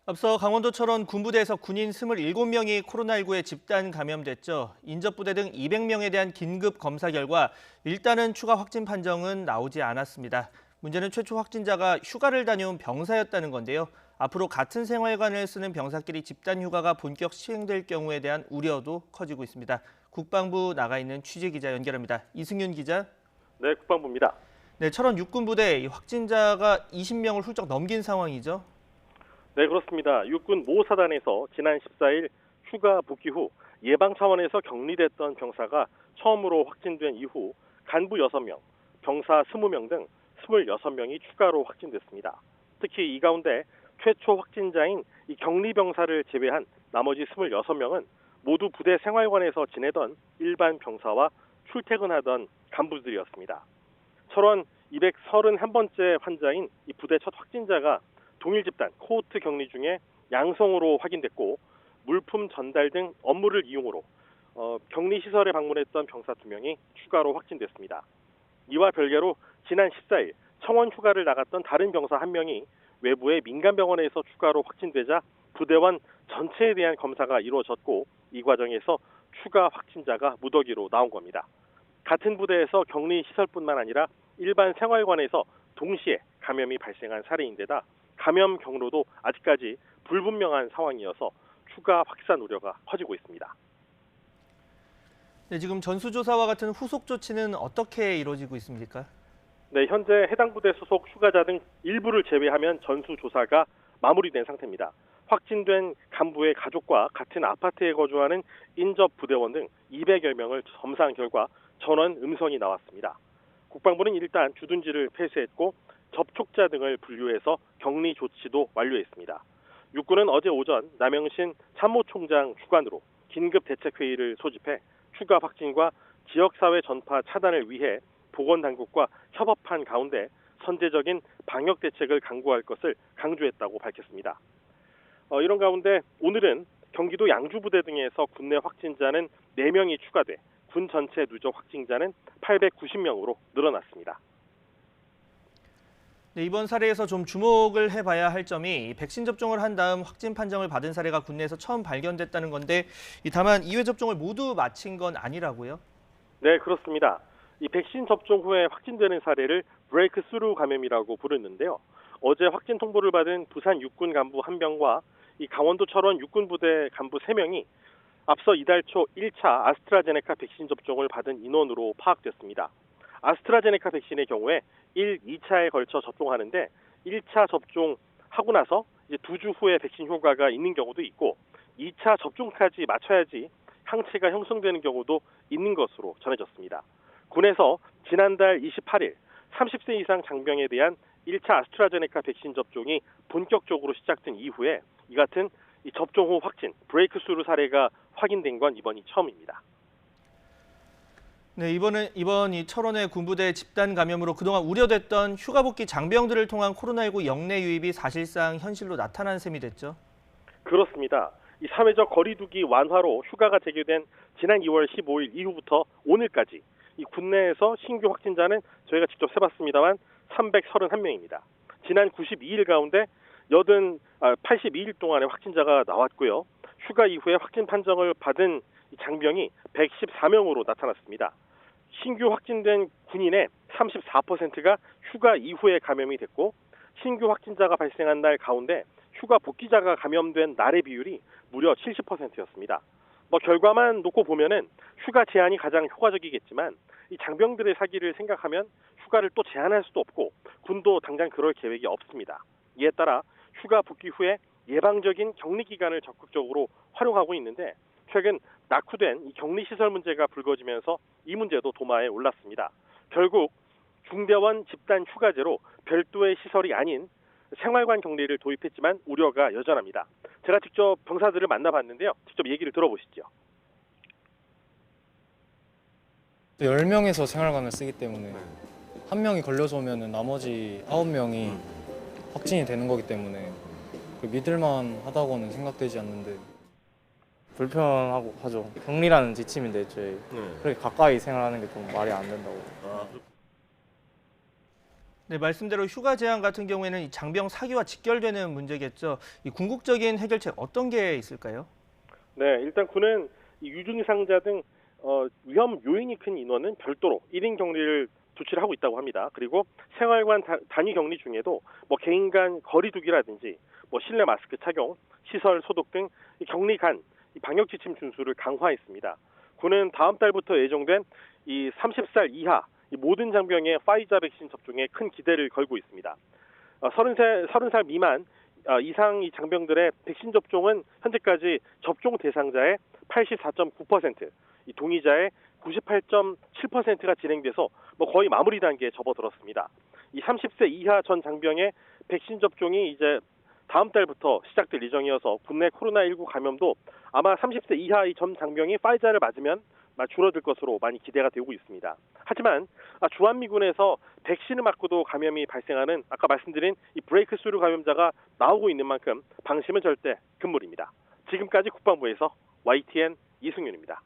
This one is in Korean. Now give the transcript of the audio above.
앞서 강원도처럼 군부대에서 군인 27명이 코로나19에 집단 감염됐죠. 인접부대 등 200명에 대한 긴급 검사 결과 일단은 추가 확진 판정은 나오지 않았습니다. 문제는 최초 확진자가 휴가를 다녀온 병사였다는 건데요. 앞으로 같은 생활관을 쓰는 병사끼리 집단 휴가가 본격 시행될 경우에 대한 우려도 커지고 있습니다. 국방부 나가 있는 취재 기자 연결합니다. 이승윤 기자. 네, 국방부입니다. 네, 철원 육군부대 확진자가 20명을 훌쩍 넘긴 상황이죠. 네, 그렇습니다. 육군 모 사단에서 지난 14일 휴가 복귀 후 예방 차원에서 격리됐던 병사가 처음으로 확진된 이후 간부 6명, 병사 20명 등 26명이 추가로 확진됐습니다. 특히 이 가운데 최초 확진자인 이 격리 병사를 제외한 나머지 26명은 모두 부대 생활관에서 지내던 일반 병사와 출퇴근하던 간부들이었습니다. 철원 231번째 환자인 이 부대 첫 확진자가 동일 집단 코호트 격리 중에 양성으로 확인됐고 물품 전달 등 업무를 이용으로 격리 시설에 방문했던 병사 2명이 추가로 확진됐습니다. 이와 별개로 지난 14일 청원 휴가를 나갔던 다른 병사 1명이 외부의 민간병원에서 추가로 확진되자 부대원 전체에 대한 검사가 이루어졌고 이 과정에서 추가 확진자가 무더기로 나온 겁니다. 같은 부대에서 격리 시설뿐만 아니라 일반 생활관에서 동시에 감염이 발생한 사례인데다 감염 경로도 아직까지 불분명한 상황이어서 추가 확산 우려가 커지고 있습니다. 네, 지금 전수조사와 같은 후속 조치는 어떻게 이루어지고 있습니까? 네, 현재 해당 부대 소속 휴가자 등 일부를 제외하면 전수조사가 마무리된 상태입니다. 확진된 간부의 가족과 같은 아파트에 거주하는 인접 부대원 등 200여 명을 검사한 결과 전원 음성이 나왔습니다. 국방부는 일단 주둔지를 폐쇄했고 접촉자 등을 분류해서 격리 조치도 완료했습니다. 육군은 어제 오전 남영신 참모총장 주관으로 긴급대책회의를 소집해 추가 확진과 지역사회 전파 차단을 위해 보건당국과 협업한 가운데 선제적인 방역 대책을 강구할 것을 강조했다고 밝혔습니다. 이런 가운데 오늘은 경기도 양주부대 등에서 국내 확진자는 4명이 추가돼 군 전체 누적 확진자는 890명으로 늘어났습니다. 네, 이번 사례에서 좀 주목을 해봐야 할 점이 백신 접종을 한 다음 확진 판정을 받은 사례가 국내에서 처음 발견됐다는 건데 다만 2회 접종을 모두 마친 건 아니라고요? 네, 그렇습니다. 이 백신 접종 후에 확진되는 사례를 브레이크스루 감염이라고 부르는데요. 어제 확진 통보를 받은 부산 육군 간부 1명과 이 강원도 철원 육군부대 간부 3명이 앞서 이달 초 1차 아스트라제네카 백신 접종을 받은 인원으로 파악됐습니다. 아스트라제네카 백신의 경우에 1, 2차에 걸쳐 접종하는데 1차 접종하고 나서 이제 2주 후에 백신 효과가 있는 경우도 있고 2차 접종까지 맞춰야지 항체가 형성되는 경우도 있는 것으로 전해졌습니다. 군에서 지난달 28일 30세 이상 장병에 대한 1차 아스트라제네카 백신 접종이 본격적으로 시작된 이후에 이 같은 이 접종 후 확진, 브레이크스루 사례가 확인된 건 이번이 처음입니다. 네, 이번 이 철원의 군부대 집단 감염으로 그동안 우려됐던 휴가 복귀 장병들을 통한 코로나19 영내 유입이 사실상 현실로 나타난 셈이 됐죠. 그렇습니다. 이 사회적 거리두기 완화로 휴가가 재개된 지난 2월 15일 이후부터 오늘까지 이 국내에서 신규 확진자는 저희가 직접 세봤습니다만 331명입니다. 지난 92일 가운데 82일 동안의 확진자가 나왔고요. 휴가 이후에 확진 판정을 받은 장병이 114명으로 나타났습니다. 신규 확진된 군인의 34%가 휴가 이후에 감염이 됐고 신규 확진자가 발생한 날 가운데 휴가 복귀자가 감염된 날의 비율이 무려 70%였습니다. 결과만 놓고 보면은 휴가 제한이 가장 효과적이겠지만 이 장병들의 사기를 생각하면 휴가를 또 제한할 수도 없고 군도 당장 그럴 계획이 없습니다. 이에 따라 휴가 복귀 후에 예방적인 격리 기간을 적극적으로 활용하고 있는데 최근 낙후된 이 격리시설 문제가 불거지면서 이 문제도 도마에 올랐습니다. 결국 중대원 집단 휴가제로 별도의 시설이 아닌 생활관 격리를 도입했지만 우려가 여전합니다. 제가 직접 병사들을 만나봤는데요. 직접 얘기를 들어보시죠. 10명에서 생활관을 쓰기 때문에 한 명이 걸려서 오면 나머지 9명이 확진이 되는 거기 때문에 믿을만 하다고는 생각되지 않는데 불편하고 하죠. 격리라는 지침인데 애초에 그렇게 가까이 생활하는 게 좀 말이 안 된다고. 네, 말씀대로 휴가 제한 같은 경우에는 이 장병 사기와 직결되는 문제겠죠. 이 궁극적인 해결책 어떤 게 있을까요? 네, 일단 군은 이 유증상자 등 위험 요인이 큰 인원은 별도로 1인 격리를 조치를 하고 있다고 합니다. 그리고 생활관 단위 격리 중에도 뭐 개인 간 거리 두기라든지 뭐 실내 마스크 착용, 시설 소독 등 이 격리 간 이 방역 지침 준수를 강화했습니다. 군은 다음 달부터 예정된 이 30살 이하 이 모든 장병의 파이자 백신 접종에 큰 기대를 걸고 있습니다. 30살 미만 이상 이 장병들의 백신 접종은 현재까지 접종 대상자의 84.9%, 이 동의자의 98.7%가 진행돼서 뭐 거의 마무리 단계에 접어들었습니다. 이 30세 이하 전 장병의 백신 접종이 이제 다음 달부터 시작될 예정이어서 국내 코로나19 감염도 아마 30세 이하 이 전 장병이 파이자를 맞으면 줄어들 것으로 많이 기대가 되고 있습니다. 하지만 주한미군에서 백신을 맞고도 감염이 발생하는 아까 말씀드린 이 브레이크 스루 감염자가 나오고 있는 만큼 방심은 절대 금물입니다. 지금까지 국방부에서 YTN 이승윤입니다.